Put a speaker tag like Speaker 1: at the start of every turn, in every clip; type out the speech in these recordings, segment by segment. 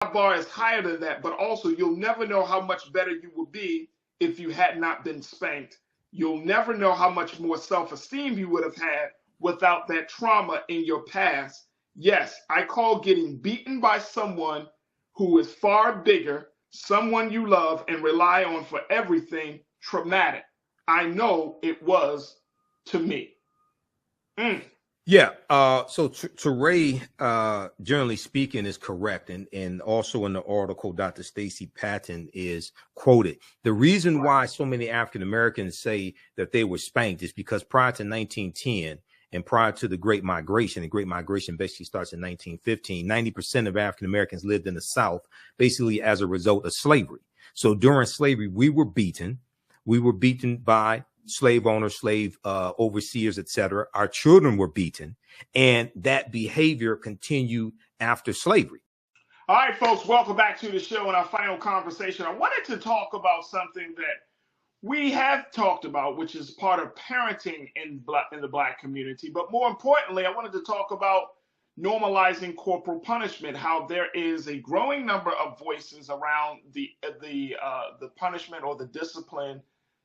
Speaker 1: bar is higher than that, but also you'll never know how much better you would be if you had not been spanked. You'll never know how much more self-esteem you would have had without that trauma in your past. Yes, I call getting beaten by someone who is far bigger, someone you love and rely on for everything, traumatic. I know it was to me.
Speaker 2: Yeah. So Teray, generally speaking, is correct. And also in the article, Dr. Stacey Patton is quoted. The reason why so many African Americans say that they were spanked is because prior to 1910 and prior to the Great Migration, the Great Migration basically starts in 1915, 90% of African Americans lived in the South, basically as a result of slavery. So during slavery, we were beaten. We were beaten by slave owners, slave overseers, etc. Our children were beaten, and that behavior continued after slavery.
Speaker 1: All right, folks, welcome back to the show. In our final conversation, I wanted to talk about something that we have talked about, which is part of parenting in the Black community. But more importantly, I wanted to talk about normalizing corporal punishment, how there is a growing number of voices around the punishment or the discipline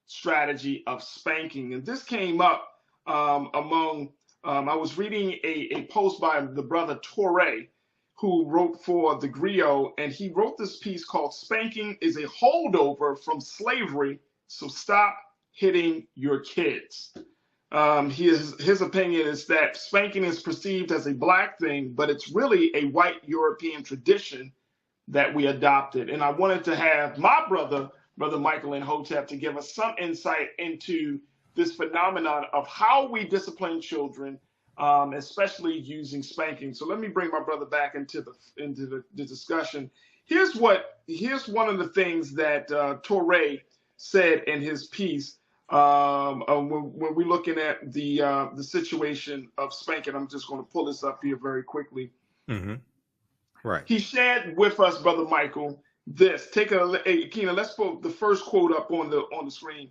Speaker 1: strategy of spanking. And this came up among, I was reading a post by the brother Torre, who wrote for the Griot, and he wrote this piece called "Spanking is a Holdover from Slavery, so Stop Hitting Your Kids." His opinion is that spanking is perceived as a Black thing, but it's really a white European tradition that we adopted. And I wanted to have my brother Michael Imhotep, to give us some insight into this phenomenon of how we discipline children, especially using spanking. So let me bring my brother back into the discussion. Here's one of the things that Torre said in his piece when we're looking at the situation of spanking. I'm just going to pull this up here very quickly.
Speaker 2: Mm-hmm. Right.
Speaker 1: He shared with us, Brother Michael, this. Keena, let's put the first quote up on the screen.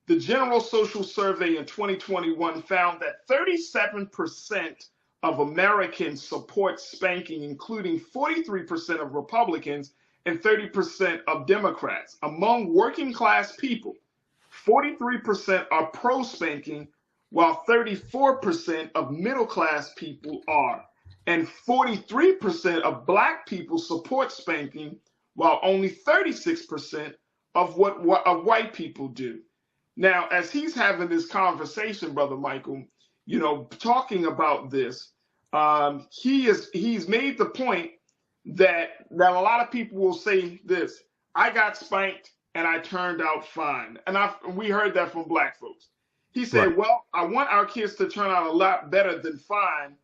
Speaker 1: The General Social Survey in 2021 found that 37% of Americans support spanking, including 43% of Republicans and 30% of Democrats. Among working class people, 43% are pro spanking, while 34% of middle class people are. And 43% of Black people support spanking, while only 36% of what white people do. Now, as he's having this conversation, Brother Michael, talking about this, he's made the point that a lot of people will say this: I got spanked and I turned out fine. And we heard that from Black folks. He said, right, well, I want our kids to turn out a lot better than fine.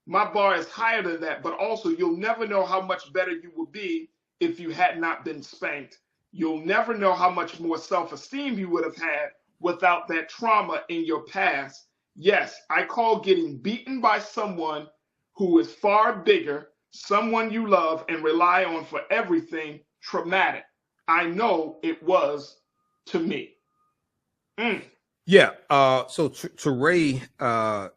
Speaker 1: My bar is higher than that, but also you'll never know how much better you will be if you had not been spanked. You'll never know how much more self-esteem you would have had without that trauma in your past. Yes, I call getting beaten by someone who is far bigger, someone you love and rely on for everything, traumatic. I know it was to me.
Speaker 2: Yeah. So Teray,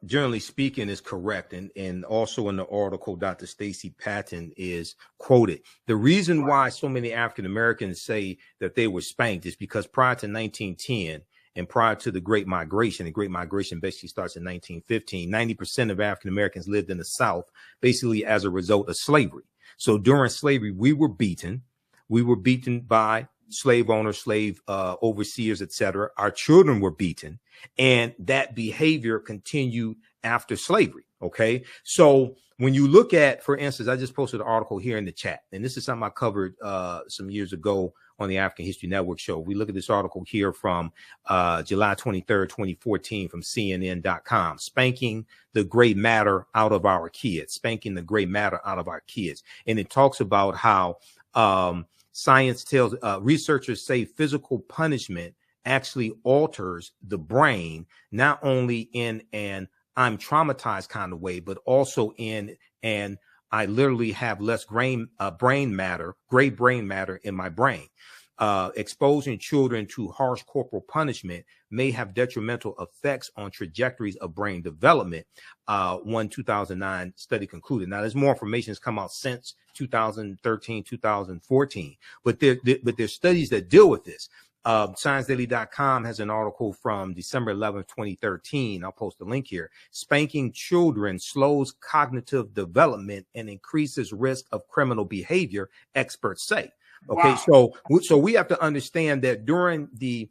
Speaker 2: generally speaking, is correct. And also in the article, Dr. Stacey Patton is quoted. The reason why so many African Americans say that they were spanked is because prior to 1910 and prior to the Great Migration, the Great Migration basically starts in 1915, 90% of African Americans lived in the South, basically as a result of slavery. So during slavery, we were beaten. We were beaten by slave owners, slave overseers, etc. Our children were beaten, and that behavior continued after slavery. Okay, so when you look at, for instance, I just posted an article here in the chat, and this is something I covered some years ago on the African History Network show. We look at this article here from July 23rd, 2014 from CNN.com. Spanking the gray matter out of our kids. Spanking the gray matter out of our kids. And it talks about how science tells, researchers say physical punishment actually alters the brain, not only in an I'm traumatized kind of way, but also in an I literally have less gray brain matter in my brain. exposing children to harsh corporal punishment may have detrimental effects on trajectories of brain development. One 2009 study concluded. Now, there's more information that's come out since 2013, 2014, but there's studies that deal with this. ScienceDaily.com has an article from December 11th, 2013. I'll post a link here. Spanking children slows cognitive development and increases risk of criminal behavior, experts say. Okay, wow. So we have to understand that during the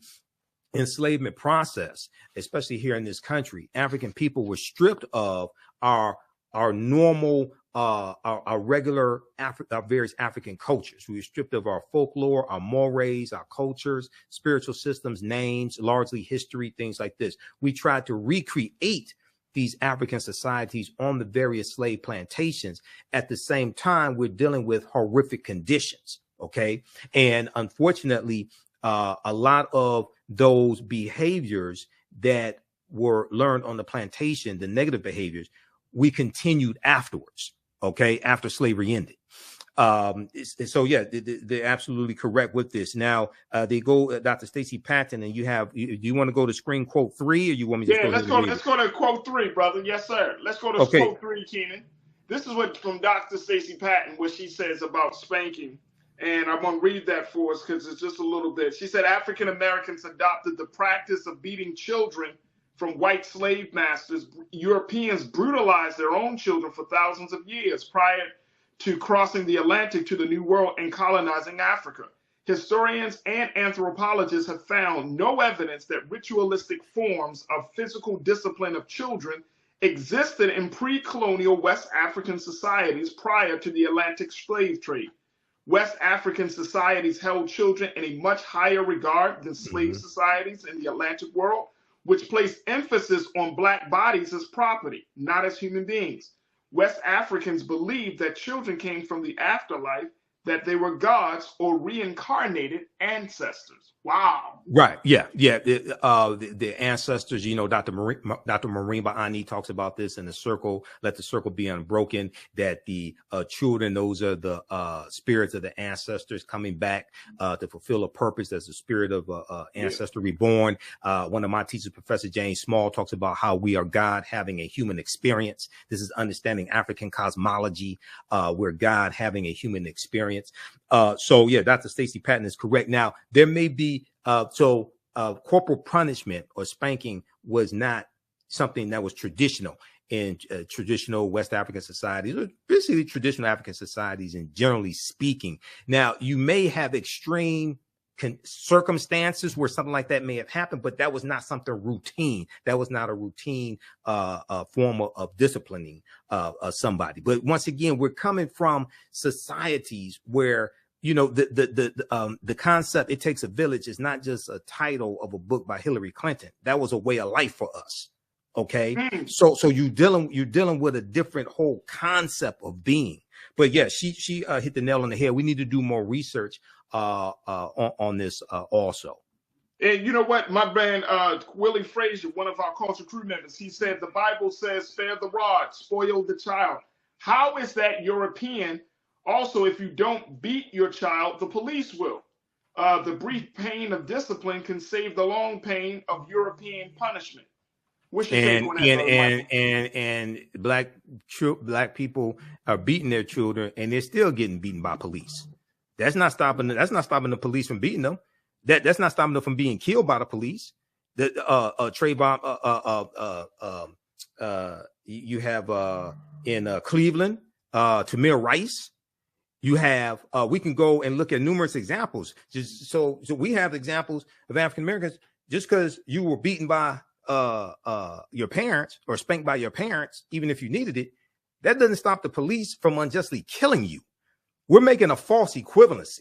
Speaker 2: enslavement process, especially here in this country, African people were stripped of our normal, our regular our various African cultures. We were stripped of our folklore, our mores, our cultures, spiritual systems, names, largely history, things like this. We tried to recreate these African societies on the various slave plantations. At the same time, we're dealing with horrific conditions. Okay. And unfortunately, a lot of those behaviors that were learned on the plantation, the negative behaviors, we continued afterwards. Okay. After slavery ended. So yeah, they're absolutely correct with this. Now, they go, Dr. Stacey Patton, and do you want to go to screen quote 3, or you want me to
Speaker 1: just let's go to quote 3, brother. Yes, sir. Let's go to quote 3, Keenan. This is what from Dr. Stacey Patton, what she says about spanking. And I'm going to read that for us because it's just a little bit. She said, African Americans adopted the practice of beating children from white slave masters. Europeans brutalized their own children for thousands of years prior to crossing the Atlantic to the New World and colonizing Africa. Historians and anthropologists have found no evidence that ritualistic forms of physical discipline of children existed in pre-colonial West African societies prior to the Atlantic slave trade. West African societies held children in a much higher regard than slave societies in the Atlantic world, which placed emphasis on Black bodies as property, not as human beings. West Africans believed that children came from the afterlife, that they were gods or reincarnated ancestors. Wow.
Speaker 2: Right. Yeah. Yeah. The ancestors, Dr. Marine Ba'ani talks about this in the circle, let the circle be unbroken, that the children, those are the spirits of the ancestors coming back to fulfill a purpose as the spirit of ancestor reborn. One of my teachers, Professor James Small, talks about how we are God having a human experience. This is understanding African cosmology. We're God having a human experience. So yeah, Dr. Stacey Patton is correct. Now, there may be corporal punishment or spanking was not something that was traditional in traditional West African societies, or basically traditional African societies, and generally speaking. Now, you may have extreme circumstances where something like that may have happened, but that was not something routine. That was not a routine form of disciplining somebody. But once again, we're coming from societies where the concept "it takes a village" is not just a title of a book by Hillary Clinton. That was a way of life for us. Okay, so you're dealing with a different whole concept of being. But yeah, she hit the nail on the head. We need to do more research on this also.
Speaker 1: And you know what, my man Willie Frazier, one of our culture crew members, he said the Bible says, "Spare the rod, spoil the child." How is that European? Also, if you don't beat your child, the police will. The brief pain of discipline can save the long pain of European punishment. What's your take on that,
Speaker 2: and black people are beating their children, and they're still getting beaten by police. That's not stopping the police from beating them. That's not stopping them from being killed by the police. Trayvon, you have in Cleveland, Tamir Rice. You have we can go and look at numerous examples. Just so we have examples of African Americans. Just because you were beaten by your parents or spanked by your parents, even if you needed it, that doesn't stop the police from unjustly killing you. We're making a false equivalency.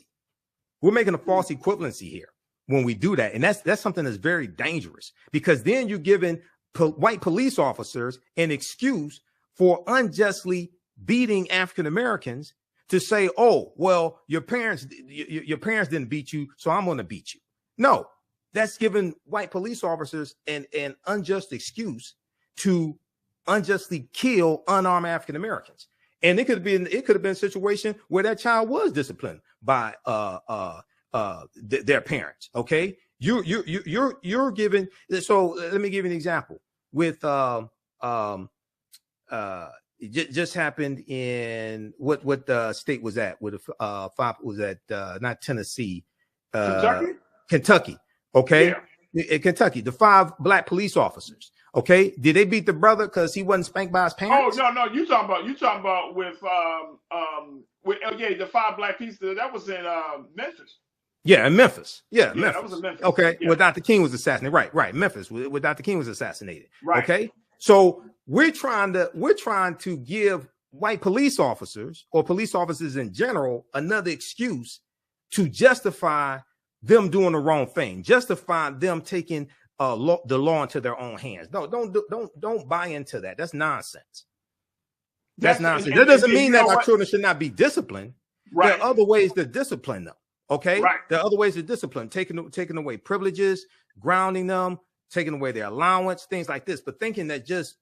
Speaker 2: We're making a false equivalency here when we do that. And that's something that's very dangerous, because then you're giving white police officers an excuse for unjustly beating African Americans to say, oh, well, your parents didn't beat you, so I'm going to beat you. No, that's giving white police officers an unjust excuse to unjustly kill unarmed African Americans. And it could have been a situation where that child was disciplined by their parents. Okay, you're giving. So let me give you an example with it just happened in what state was that? With was that not Tennessee, Kentucky. Okay, in Kentucky, the 5 black police officers. Okay, did they beat the brother because he wasn't spanked by his parents?
Speaker 1: Oh no, you talking about with the 5 black pieces that was in Memphis.
Speaker 2: Yeah, in Memphis. Yeah, Memphis.
Speaker 1: That was in Memphis.
Speaker 2: Okay, where Dr. King was assassinated. Right. Memphis, where Dr. King was assassinated.
Speaker 1: Right.
Speaker 2: Okay, so we're trying to give white police officers or police officers in general another excuse to justify them doing the wrong thing, justify them taking the law into their own hands. No, don't buy into that. That's nonsense. That's nonsense. That doesn't mean that our children should not be disciplined. Right. There are other ways to discipline them. Okay. Right. There are other ways to discipline, taking away privileges, grounding them, taking away their allowance, things like this. But thinking that just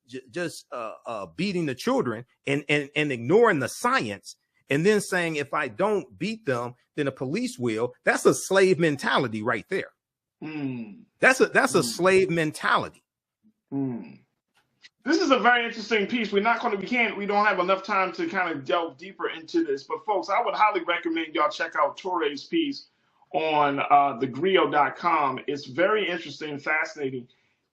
Speaker 2: beating the children and ignoring the science and then saying if I don't beat them, then the police will. That's a slave mentality right there. That's a slave mentality.
Speaker 1: This is a very interesting piece. We don't have enough time to kind of delve deeper into this. But folks, I would highly recommend y'all check out Touré's piece on thegrio.com. It's very interesting and fascinating.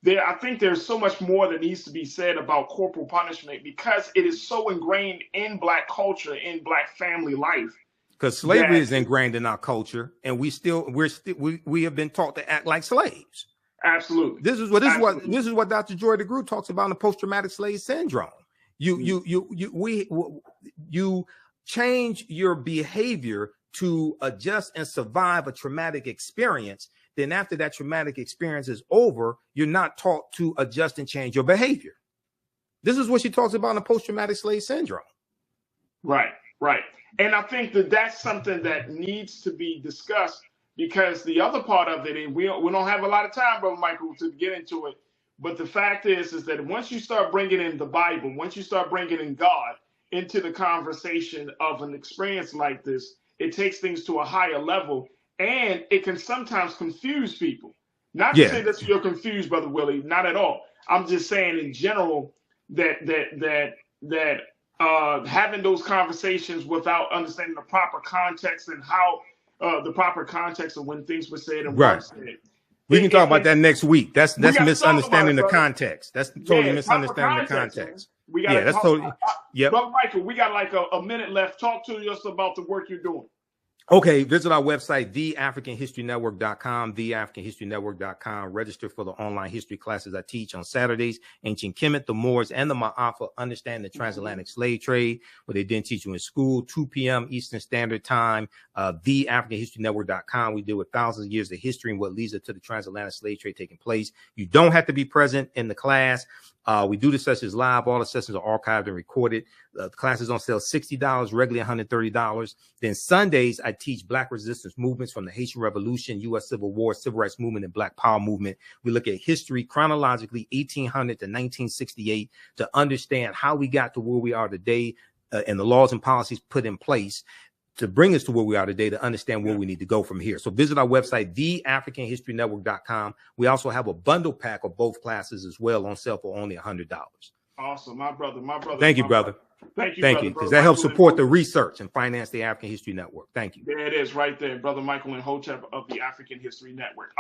Speaker 1: I think there's so much more that needs to be said about corporal punishment because it is so ingrained in Black culture, in Black family life.
Speaker 2: Because slavery is ingrained in our culture, and we have been taught to act like slaves.
Speaker 1: Absolutely.
Speaker 2: This is what Dr. Joy DeGruy talks about in the post-traumatic slave syndrome. You change your behavior to adjust and survive a traumatic experience. Then after that traumatic experience is over, you're not taught to adjust and change your behavior. This is what she talks about in the post-traumatic slave syndrome.
Speaker 1: Right. And I think that's something that needs to be discussed because the other part of it, and we don't have a lot of time, Brother Michael, to get into it. But the fact is that once you start bringing in the Bible, once you start bringing in God into the conversation of an experience like this, it takes things to a higher level. And it can sometimes confuse people. Not to say that you're confused, Brother Willie, not at all. I'm just saying in general that having those conversations without understanding the proper context and how the proper context of when things were said and weren't said.
Speaker 2: We can talk about that next week. That's misunderstanding the context. That's totally misunderstanding the context.
Speaker 1: That's totally. Brother Michael, we got like a minute left. Talk to us about the work you're doing.
Speaker 2: Okay, visit our website, theafricanhistorynetwork.com, theafricanhistorynetwork.com. Register for the online history classes I teach on Saturdays, Ancient Kemet, the Moors, and the Ma'afa, Understand the Transatlantic Slave Trade, where they didn't teach you in school, 2 p.m. Eastern Standard Time, theafricanhistorynetwork.com. We deal with thousands of years of history and what leads up to the transatlantic slave trade taking place. You don't have to be present in the class. We do the sessions live. All the sessions are archived and recorded. The classes on sale $60, regularly $130. Then Sundays, I teach Black resistance movements from the Haitian Revolution, U.S. Civil War, Civil Rights Movement, and Black Power movement. We look at history chronologically, 1800 to 1968, to understand how we got to where we are today and the laws and policies put in place to bring us to where we are today, to understand where we need to go from here. So visit our website, theafricanhistorynetwork.com. We also have a bundle pack of both classes as well on sale for only $100.
Speaker 1: Awesome. My brother.
Speaker 2: Thank you, brother.
Speaker 1: Thank you,
Speaker 2: because that helps support the research and finance the African History Network. Thank you.
Speaker 1: There it is right there, Brother Michael Imhotep of the African History Network.